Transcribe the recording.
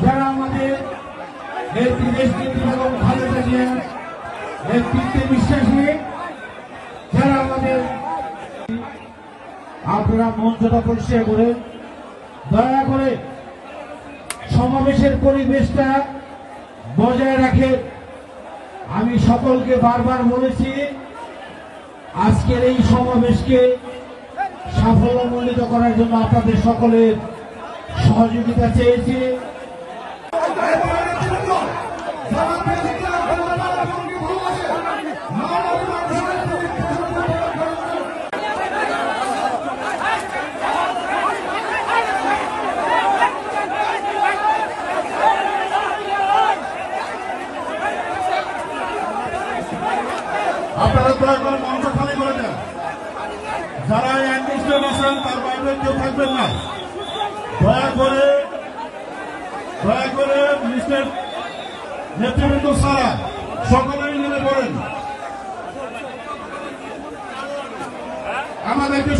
যারা আমাদের দেশ নেত্রী এবং খালেদা জিয়ার নেতৃত্বে বিশ্বাসী, যারা আমাদের, আপনারা মঞ্চটা পরিষ্কার করে দয়া করে সমাবেশের পরিবেশটা বজায় রাখে। আমি সকলকে বারবার বলেছি, আজকের এই সমাবেশকে সাফল্যমণ্ডিত করার জন্য আপনাদের সকলের সহযোগিতা চেয়েছি। আপনারা দয়া করে মঞ্চ খালি করে দেন। যারা অ্যাডমিনিস্ট্রেটর আছেন তার বাইরে কেউ থাকবেন না। দয়া করে মিনিস্টার নেতৃবৃন্দ ছাড়া সকলেই নেমে পড়েন। আমাদেরকে